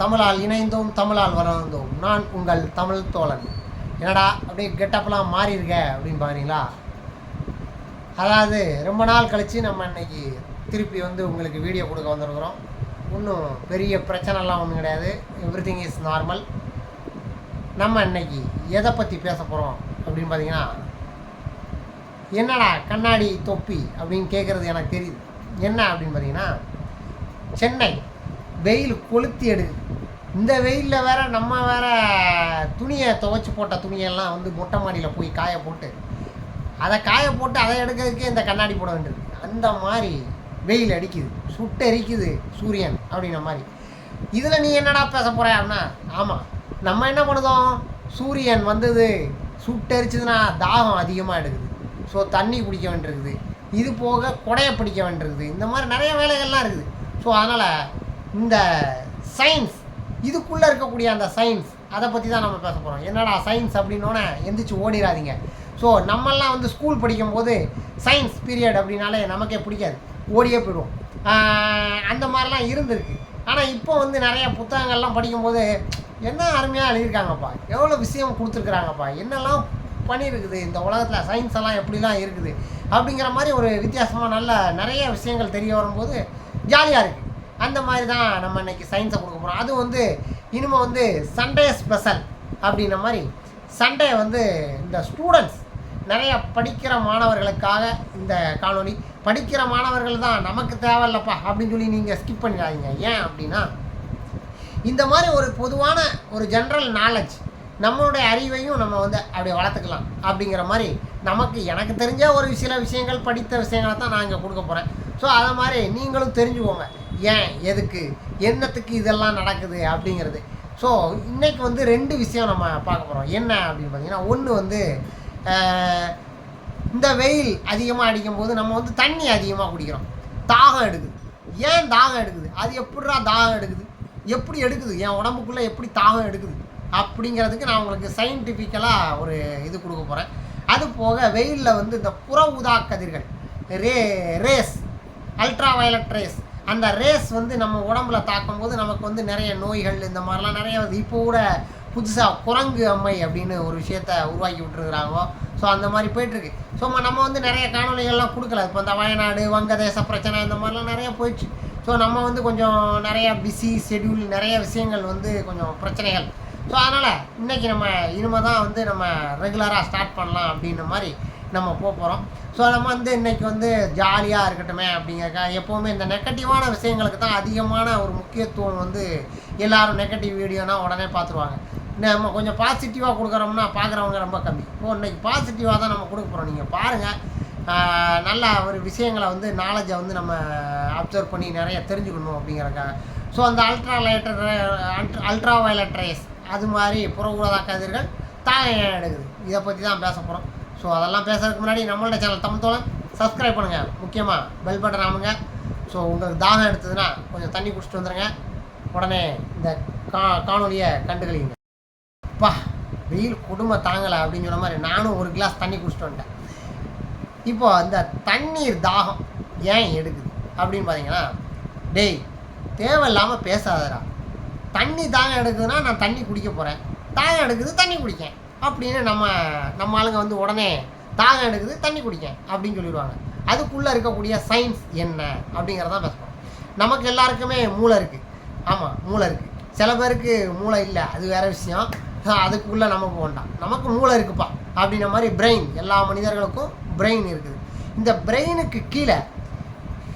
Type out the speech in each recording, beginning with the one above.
தமிழால் இணைந்தோம், தமிழால் வளர்ந்தோம். நான் உங்கள் தமிழ் தோழன். என்னடா அப்படியே கெட்டப்பெல்லாம் மாறி இருக்க அப்படின்னு பாருங்களா? அதாவது ரொம்ப நாள் கழித்து நம்ம இன்னைக்கு திருப்பி வந்து உங்களுக்கு வீடியோ கொடுக்க வந்திருக்கிறோம். ஒன்றும் பெரிய பிரச்சனைலாம் ஒன்றும் கிடையாது. Everything is normal. நம்ம இன்னைக்கு எதை பற்றி பேச போகிறோம் அப்படின்னு பார்த்தீங்கன்னா, என்னடா கண்ணாடி தொப்பி அப்படின்னு கேட்குறது எனக்கு தெரியுது. என்ன அப்படின்னு பார்த்தீங்கன்னா, சென்னை வெயில் கொளுத்தி எடுக்குது. இந்த வெயிலில் வேற நம்ம வேற துணியை துவைச்சி போட்ட துணியெல்லாம் வந்து மொட்டை மாடியில் போய் காய போட்டு அதை அதை எடுக்கிறதுக்கே இந்த கண்ணாடி போட வேண்டியது. அந்த மாதிரி வெயில் அடிக்குது, சுட்டெரிக்குது சூரியன் அப்படின்ற மாதிரி. இதில் நீ என்னடா பேச போகிற அப்படின்னா, ஆமாம், நம்ம என்ன பண்ணுதோம், சூரியன் வந்தது சுட்டெரிச்சதுன்னா தாகம் அதிகமாக எடுக்குது. ஸோ தண்ணி குடிக்க வேண்டியிருக்குது. இது போக கொடையை பிடிக்க வேண்டியிருக்குது. இந்த மாதிரி நிறைய வேலைகள்லாம் இருக்குது. ஸோ அதனால் இந்த சயின்ஸ், இதுக்குள்ளே இருக்கக்கூடிய அந்த சயின்ஸ், அதை பற்றி தான் நம்ம பேச போகிறோம். என்னடா சயின்ஸ் அப்படின்னோடனே எந்திரிச்சு ஓடிடாதீங்க. ஸோ நம்மெல்லாம் வந்து ஸ்கூல் படிக்கும்போது சயின்ஸ் பீரியட் அப்படின்னாலே நமக்கே பிடிக்காது, ஓடியே போயிடுவோம். அந்த மாதிரிலாம் இருந்திருக்கு. ஆனால் இப்போ வந்து நிறைய புத்தகங்கள்லாம் படிக்கும்போது என்ன அருமையாக எழுதியிருக்காங்கப்பா, எவ்வளோ விஷயம் கொடுத்துருக்குறாங்கப்பா, என்னெல்லாம் பண்ணியிருக்குது இந்த உலகத்தில், சயின்ஸ் எல்லாம் எப்படிலாம் இருக்குது அப்படிங்கிற மாதிரி ஒரு வித்தியாசமாக நல்ல நிறைய விஷயங்கள் தெரிய வரும்போது ஜாலியாக இருக்குது. அந்த மாதிரி தான் நம்ம இன்றைக்கி சயின்ஸை கொடுக்க போகிறோம். அது வந்து இனிமேல் வந்து சண்டே ஸ்பெஷல் அப்படின்ற மாதிரி. சண்டே வந்து இந்த ஸ்டூடெண்ட்ஸ் நிறைய படிக்கிற மாணவர்களுக்காக இந்த காணொலி. படிக்கிற மாணவர்கள் தான் நமக்கு தேவையில்லப்பா அப்படின்னு சொல்லி நீங்கள் ஸ்கிப் பண்ணிடாதீங்க. ஏன் அப்படின்னா, இந்த மாதிரி ஒரு பொதுவான ஒரு ஜென்ரல் நாலேஜ், நம்மளுடைய அறிவையும் நம்ம வந்து அப்படி வளர்த்துக்கலாம் அப்படிங்கிற மாதிரி எனக்கு தெரிஞ்ச ஒரு சில விஷயங்கள், படித்த விஷயங்களை தான் நான் இங்கே கொடுக்க போகிறேன். ஸோ அதை மாதிரி நீங்களும் தெரிஞ்சுக்கோங்க, ஏன் எதுக்கு என்னத்துக்கு இதெல்லாம் நடக்குது அப்படிங்கிறது. ஸோ இன்றைக்கி வந்து 2 விஷயம் நம்ம பார்க்க போகிறோம். என்ன அப்படின்னு பார்த்தீங்கன்னா, ஒன்று வந்து இந்த வெயில் அதிகமாக அடிக்கும்போது நம்ம வந்து தண்ணி அதிகமாக குடிக்கிறோம், தாகம் எடுக்குது. ஏன் தாகம் எடுக்குது, அது எப்படிடா தாகம் எடுக்குது, எப்படி எடுக்குது, என் உடம்புக்குள்ளே எப்படி தாகம் எடுக்குது அப்படிங்கிறதுக்கு நான் உங்களுக்கு சயின்டிஃபிக்கலாக ஒரு இது கொடுக்க போகிறேன். அது போக வெயிலில் வந்து இந்த புற ஊதா கதிர்கள், ரேஸ், அல்ட்ரா வயலட் ரேஸ், அந்த ரேஸ் வந்து நம்ம உடம்புல தாக்கும்போது நமக்கு வந்து நிறைய நோய்கள் இந்த மாதிரிலாம் நிறைய வருது. இப்போ கூட புதுசாக குரங்கு அம்மை அப்படின்னு ஒரு விஷயத்த உருவாக்கி விட்டுருக்குறாங்க. ஸோ அந்த மாதிரி போயிட்டுருக்கு. ஸோ நம்ம வந்து நிறைய காணொலிகள்லாம் கொடுக்கல. இப்போ இந்த வயநாடு, வங்கதேச பிரச்சனை இந்த மாதிரிலாம் நிறைய போயிடுச்சு. ஸோ நம்ம வந்து கொஞ்சம் நிறையா பிஸி ஷெட்யூல், நிறைய விஷயங்கள் வந்து கொஞ்சம் பிரச்சனைகள். ஸோ அதனால் இன்றைக்கி நம்ம இனிமேல் தான் வந்து நம்ம ரெகுலராக ஸ்டார்ட் பண்ணலாம் அப்படின்ற மாதிரி நம்ம போகிறோம். ஸோ நம்ம வந்து இன்றைக்கி வந்து ஜாலியாக இருக்கட்டுமே அப்படிங்கிறக்கா. எப்போவுமே இந்த நெகட்டிவான விஷயங்களுக்கு தான் அதிகமான ஒரு முக்கியத்துவம் வந்து எல்லோரும் நெகட்டிவ் வீடியோனால் உடனே பார்த்துருவாங்க. நம்ம கொஞ்சம் பாசிட்டிவாக கொடுக்குறோம்னா பார்க்குறவங்க ரொம்ப கம்மி. இன்றைக்கி பாசிட்டிவாக தான் நம்ம கொடுக்க போகிறோம். நீங்கள் பாருங்கள், நல்ல ஒரு விஷயங்களை வந்து நாலேஜை வந்து நம்ம அப்சர்வ் பண்ணி நிறைய தெரிஞ்சுக்கணும் அப்படிங்கிறக்காக. ஸோ அந்த அல்ட்ரா வயலட் ரேஸ், அது மாதிரி புற ஊதா கதிர்கள் தாகம் எடுக்குது, இதை பற்றி தான் பேச போகிறோம். ஸோ அதெல்லாம் பேசுறதுக்கு முன்னாடி நம்மளோட சேனல் தமிழ் தோழன் சப்ஸ்கிரைப் பண்ணுங்கள், முக்கியமாக பெல் பட்டன் ஆமுங்க. ஸோ உங்களுக்கு தாகம் எடுத்ததுன்னா கொஞ்சம் தண்ணி குடிச்சிட்டு வந்துடுங்க, உடனே இந்த காணொலியை கண்டுகளிங்க. அப்பா வெயில் கொடுமை தாங்கலை அப்படின்னு சொன்ன மாதிரி நானும் ஒரு கிளாஸ் தண்ணி குடிச்சிட்டு வந்துட்டேன். இப்போ அந்த தண்ணீர் தாகம் ஏன் எடுக்குது அப்படின்னு பார்த்தீங்கன்னா, டேய் தேவையில்லாமல் பேசாதடா. தண்ணி தாகம் எடுக்குதுன்னா நான் தண்ணி குடிக்க போகிறேன், தாகம் எடுக்குது தண்ணி குடிக்கேன் அப்படின்னு நம்ம ஆளுங்க வந்து உடனே தாகம் எடுக்குது தண்ணி குடிக்கேன் அப்படின்னு சொல்லிடுவாங்க. அதுக்குள்ளே இருக்கக்கூடிய சயின்ஸ் என்ன அப்படிங்கிறதான் பேசுகிறோம். நமக்கு எல்லாருக்குமே மூளை இருக்குது. ஆமாம், மூளை இருக்குது. சில பேருக்கு மூளை இல்லை, அது வேறு விஷயம். அதுக்குள்ளே நம்ம போக வேண்டாம். நமக்கு மூளை இருக்குப்பா அப்படின்ற மாதிரி பிரெயின், எல்லா மனிதர்களுக்கும் பிரெயின் இருக்குது. இந்த பிரெயினுக்கு கீழே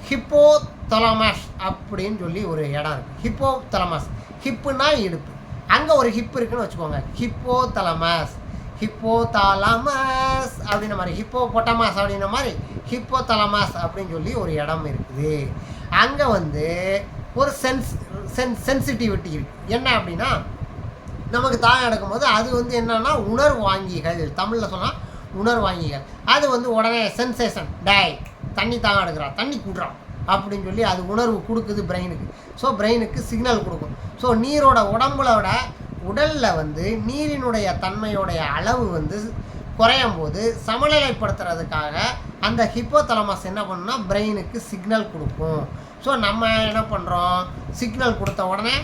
ஹிப்போதலமஸ் அப்படின்னு சொல்லி ஒரு இடம் இருக்குது. ஹிப்போதலமஸ், ஹிப்புனா இடுப்பு, அங்கே ஒரு ஹிப் இருக்குன்னு வச்சுக்கோங்க. ஹிப்போதலமஸ் அப்படின்ற மாதிரி, ஹிப்போபொட்டமஸ் அப்படின்ற மாதிரி ஹிப்போதலமஸ் அப்படின்னு சொல்லி ஒரு இடம் இருக்குது. அங்கே வந்து ஒரு சென்சிட்டிவிட்டி இருக்குது. என்ன அப்படின்னா, நமக்கு தாகம் எடுக்கும்போது அது வந்து என்னன்னா உணர்வாங்கிகள், தமிழில் சொன்னால் உணர்வாங்கிகள். அது வந்து உடனே சென்சேஷன், டேய் தண்ணி தாகம் எடுக்கிறா, தண்ணி கூடுறான் அப்படின்னு சொல்லி அது உணர்வு கொடுக்குது பிரெயினுக்கு. ஸோ பிரெயினுக்கு சிக்னல் கொடுக்கும். ஸோ நீரோட உடலில் வந்து நீரினுடைய தன்மையோடைய அளவு வந்து குறையும் போது சமநிலைப்படுத்துறதுக்காக அந்த ஹிப்போதலமஸ் என்ன பண்ணுன்னா பிரெயினுக்கு சிக்னல் கொடுக்கும். ஸோ நம்ம என்ன பண்ணுறோம், சிக்னல் கொடுத்த உடனே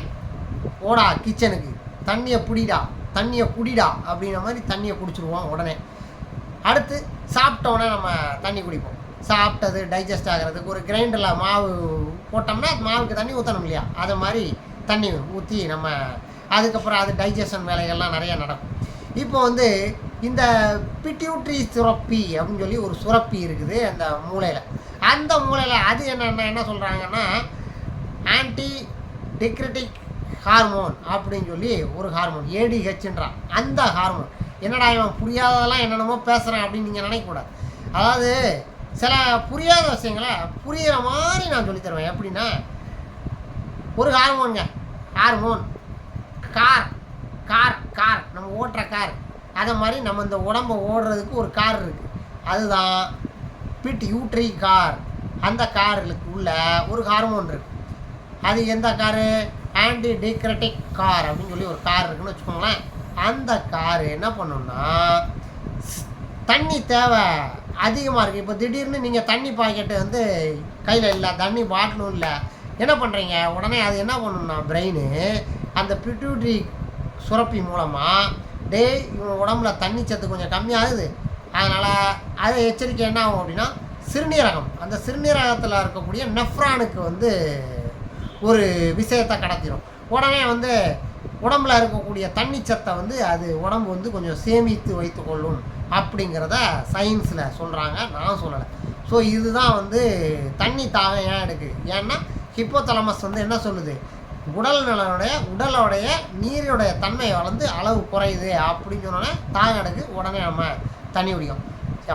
ஓடா கிச்சனுக்கு, தண்ணியை பிடிடா, தண்ணியை குடிடா அப்படின்ற மாதிரி தண்ணியை குடிச்சிடுவோம் உடனே. அடுத்து சாப்பிட்டோன்னே நம்ம தண்ணி குடிப்போம். சாப்பிட்டது டைஜஸ்ட் ஆகிறதுக்கு ஒரு கிரைண்டரில் மாவு போட்டோம்னா அது மாவுக்கு தண்ணி ஊற்றணும் இல்லையா, அதை மாதிரி தண்ணி ஊற்றி நம்ம அதுக்கப்புறம் அது டைஜஷன் வேலைகள்லாம் நிறையா நடக்கும். இப்போ வந்து இந்த பிட்யூட்ரி சுரப்பி அப்படின்னு சொல்லி ஒரு சுரப்பி இருக்குது அந்த மூளையில். அந்த மூளையில் அது என்ன சொல்கிறாங்கன்னா ஆன்டி டிக்ரெட்டிக் ஹார்மோன் அப்படின்னு சொல்லி ஒரு ஹார்மோன், ஏடிஹெச்ன்றான். அந்த ஹார்மோன் என்னடா இவன் புரியாததெல்லாம் என்னென்னமோ பேசுகிறேன் அப்படின்னு நீங்கள் நினைக்கக்கூடாது. அதாவது சில புரியாத விஷயங்களை புரிகிற மாதிரி நான் சொல்லித்தருவேன். எப்படின்னா, ஒரு ஹார்மோனுங்க, ஹார்மோன் கார் கார் கார் நம்ம ஓட்டுற கார், அதை மாதிரி நம்ம இந்த உடம்பை ஓடுறதுக்கு ஒரு கார் இருக்குது, அதுதான் பிட்யூட்ரி கார். அந்த காருக்கு உள்ள ஒரு ஹார்மோன் இருக்குது. அது எந்த காரு? ஆன்டி டிக்ரெட்டிக் கார் அப்படின்னு சொல்லி ஒரு கார் இருக்குன்னு வச்சுக்கோங்களேன். அந்த காரு என்ன பண்ணணும்னா, தண்ணி தேவை அதிகமாக இருக்குது. இப்போ திடீர்னு நீங்கள் தண்ணி பாக்கெட்டு வந்து கையில் இல்லை, தண்ணி பாட்டிலும் இல்லை, என்ன பண்ணுறீங்க? உடனே அது என்ன பண்ணணும்னா, பிரெயின் அந்த பிட்யூட்ரி சுரப்பி மூலமாக இவன் உடம்புல தண்ணி சத்து கொஞ்சம் கம்மியாகுது, அதனால் அதை எச்சரிக்கை என்ன ஆகும் அப்படின்னா, சிறுநீரகம், அந்த சிறுநீரகத்தில் இருக்கக்கூடிய நெஃப்ரானுக்கு வந்து ஒரு விஷயத்தை கடத்திடும். உடனே வந்து உடம்புல இருக்கக்கூடிய தண்ணி சத்தை வந்து அது உடம்பு வந்து கொஞ்சம் சேமித்து வைத்து கொள்ளும் அப்படிங்கிறத சயின்ஸில் சொல்கிறாங்க, நான் சொல்லலை. ஸோ இதுதான் வந்து தண்ணி தாகம் ஏன் எடுக்குது. ஏன்னா ஹிப்போதலமஸ் வந்து என்ன சொல்லுது, உடலுடைய நீருடைய தன்மை வளர்ந்து அளவு குறையுது அப்படின்னு சொன்னோன்னே தாகம் எடுக்கு, உடனே நம்ம தண்ணி குடிக்கும்.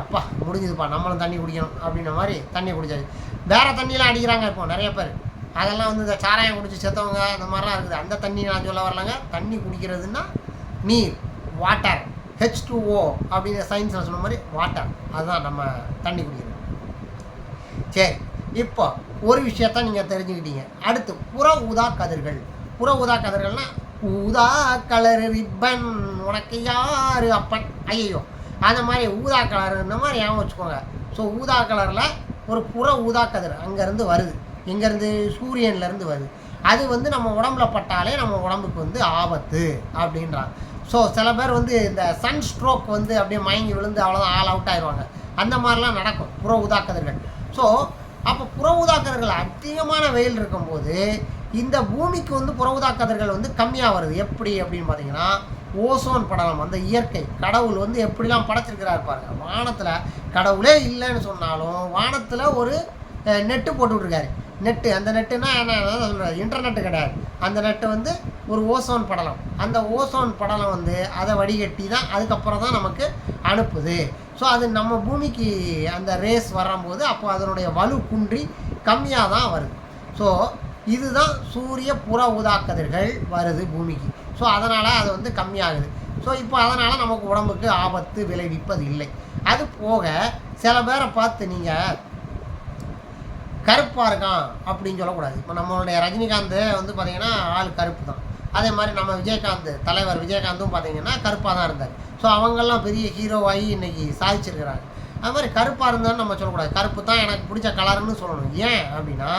அப்பா முடிஞ்சுதுப்பா நம்மளும் தண்ணி குடிக்கணும் அப்படின்ற மாதிரி தண்ணி குடிச்சாச்சு. வேறு தண்ணியெலாம் அடிக்கிறாங்க இப்போ நிறைய பேர். அதெல்லாம் வந்து இந்த சாராயம் குடிச்சு செத்தவங்க அந்த மாதிரிலாம் இருக்குது. அந்த தண்ணி நான் சொல்ல வரலங்க. தண்ணி குடிக்கிறதுன்னா நீர், வாட்டர், H2O அப்படின்னு சயின்ஸில் சொன்ன மாதிரி வாட்டர், அதுதான் நம்ம தண்ணி குடிக்கிறது. சரி, இப்போ ஒரு விஷயத்த நீங்கள் தெரிஞ்சுக்கிட்டீங்க. அடுத்து புற ஊதா கதிர்கள். புற ஊதா கதிர்கள்னால் ஊதா கலர் ரிப்பன் உனக்கு யார் அப்பன், ஐயோ அந்த மாதிரி ஊதா கலர் இந்த மாதிரி ஞாபகம் வச்சுக்கோங்க. ஸோ ஊதா கலரில் ஒரு புற ஊதா கதிர் அங்கேருந்து வருது. எங்கேருந்து? சூரியன்லேருந்து வருது. அது வந்து நம்ம உடம்புல பட்டாலே நம்ம உடம்புக்கு வந்து ஆபத்து அப்படின்றாங்க. ஸோ சில பேர் வந்து இந்த சன் ஸ்ட்ரோக் வந்து அப்படியே மயங்கி விழுந்து அவ்வளோதான் ஆல் அவுட் ஆயிடுவாங்க. அந்த மாதிரிலாம் நடக்கும் புற ஊதாக்கதிர்கள். ஸோ அப்போ புற ஊதாக்கதிர்கள் அதிகமான வெயில் இருக்கும்போது இந்த பூமிக்கு வந்து புற ஊதாக்கதிர்கள் வந்து கம்மியாக வருது. எப்படி அப்படின்னு பார்த்தீங்கன்னா, ஓசோன் படலம், அந்த இயற்கை கடவுள் வந்து எப்படிலாம் படைச்சிருக்கிறாரு பாருங்க. வானத்தில் கடவுளே இல்லைன்னு சொன்னாலும் வானத்தில் ஒரு நெட்டு போட்டு விட்ருக்காரு. நெட்டு, அந்த நெட்டுன்னா என்ன சொல்கிறது, இன்டர்நெட்டு கிடையாது. அந்த நெட்டு வந்து ஒரு ஓசோன் படலம். அந்த ஓசோன் படலம் வந்து அதை வடிகட்டி தான் அதுக்கப்புறம் தான் நமக்கு அனுப்புது. ஸோ அது நம்ம பூமிக்கு அந்த ரேஸ் வரும்போது அப்போ அதனுடைய வலு குன்றி கம்மியாக தான் வருது. ஸோ இதுதான் சூரிய புற ஊதாக்கதிர்கள் வருது பூமிக்கு. ஸோ அதனால் அது வந்து கம்மியாகுது. ஸோ இப்போ அதனால் நமக்கு உடம்புக்கு ஆபத்து விளைவிப்பது இல்லை. அது போக சில பேரை பார்த்து நீங்கள் கருப்பாக இருக்கான் அப்படின்னு சொல்லக்கூடாது. இப்போ நம்மளுடைய ரஜினிகாந்த் வந்து பார்த்திங்கன்னா ஆள் கருப்பு தான். அதே மாதிரி நம்ம விஜயகாந்த், தலைவர் விஜயகாந்தும் பார்த்திங்கன்னா கருப்பாக தான் இருந்தார். ஸோ அவங்கெல்லாம் பெரிய ஹீரோவாகி இன்றைக்கி சாதிச்சிருக்கிறாங்க. அது மாதிரி கருப்பாக இருந்தாலும் நம்ம சொல்லக்கூடாது, கருப்பு தான் எனக்கு பிடிச்ச கலர்னு சொல்லணும். ஏன் அப்படின்னா,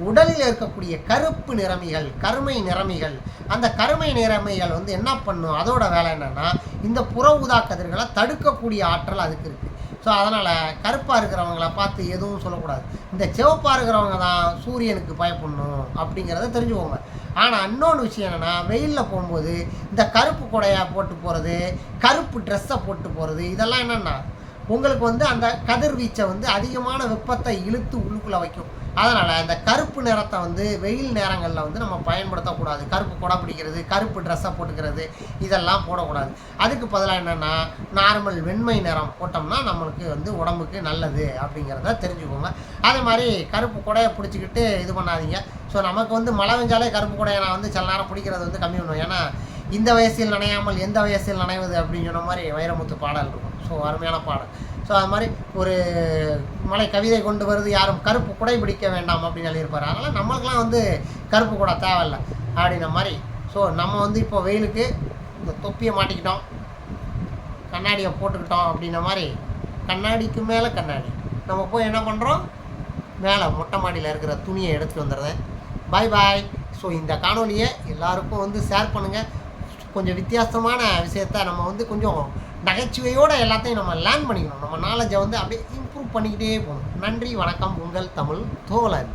உடலில் இருக்கக்கூடிய கருப்பு நிறமிகள், கருமை நிறமிகள், அந்த கருமை நிறமிகள் வந்து என்ன பண்ணும், அதோட வேலை என்னென்னா இந்த புற ஊதா கதிர்களை தடுக்கக்கூடிய ஆற்றல் அதுக்கு இருக்குது. ஸோ அதனால் கருப்பாக இருக்கிறவங்கள பார்த்து எதுவும் சொல்லக்கூடாது. இந்த சிவப்பாக இருக்கிறவங்க தான் சூரியனுக்கு பயப்படணும் அப்படிங்கிறத தெரிஞ்சுக்கோங்க. ஆனால் இன்னொன்று விஷயம் என்னென்னா, வெயிலில் போகும்போது இந்த கருப்பு கொடையாக போட்டு போகிறது, கருப்பு ட்ரெஸ்ஸை போட்டு போகிறது, இதெல்லாம் என்னென்னா உங்களுக்கு வந்து அந்த கதிர்வீச்சை வந்து அதிகமான வெப்பத்தை இழுத்து உள்ளுக்குள்ளே வைக்கும். அதனால் இந்த கருப்பு நிறத்தை வந்து வெயில் நேரங்களில் வந்து நம்ம பயன்படுத்தக்கூடாது. கருப்பு கொடை பிடிக்கிறது, கருப்பு ட்ரெஸ்ஸை போட்டுக்கிறது, இதெல்லாம் போடக்கூடாது. அதுக்கு பதிலாக என்னென்னா நார்மல் வெண்மை நிறம் போட்டோம்னா நம்மளுக்கு வந்து உடம்புக்கு நல்லது அப்படிங்கிறத தெரிஞ்சுக்கோங்க. அதே மாதிரி கருப்பு கொடையை பிடிச்சிக்கிட்டு இது பண்ணாதீங்க. ஸோ நமக்கு வந்து மழை பெஞ்சாலே கருப்பு கொடையை நான் வந்து சில நேரம் பிடிக்கிறது வந்து கம்மி பண்ணுவேன். ஏன்னா இந்த வயசில் நனையாமல் எந்த வயசில் நனைவது அப்படின்னு சொன்ன மாதிரி வைரமுத்து பாடல் இருக்கும். ஸோ அருமையான பாடல். ஸோ அது மாதிரி ஒரு மலை கவிதை கொண்டு வருது, யாரும் கருப்பு குடை பிடிக்க வேண்டாம் அப்படின்னு எழுதியிருப்பார். அதனால் நம்மளுக்கெலாம் வந்து கருப்பு குடை தேவையில்லை அப்படின்ற மாதிரி. ஸோ நம்ம வந்து இப்போ வெயிலுக்கு இந்த தொப்பியை மாட்டிக்கிட்டோம், கண்ணாடியை போட்டுக்கிட்டோம் அப்படின்ற மாதிரி, கண்ணாடிக்கு மேலே கண்ணாடி நம்ம போய் என்ன பண்ணுறோம், மேலே மொட்டை மாடியில் இருக்கிற துணியை எடுத்துகிட்டு வந்துடுறேன், பாய் பாய். ஸோ இந்த காணொலியை எல்லாருக்கும் வந்து ஷேர் பண்ணுங்கள். கொஞ்சம் வித்தியாசமான விஷயத்த நம்ம வந்து கொஞ்சம் நகைச்சுவையோடு எல்லாத்தையும் நம்ம லேர்ன் பண்ணிக்கணும். நம்ம நாலேஜை வந்து அப்படியே இம்ப்ரூவ் பண்ணிக்கிட்டே போகணும். நன்றி, வணக்கம். உங்கள் தமிழ் தோழன்.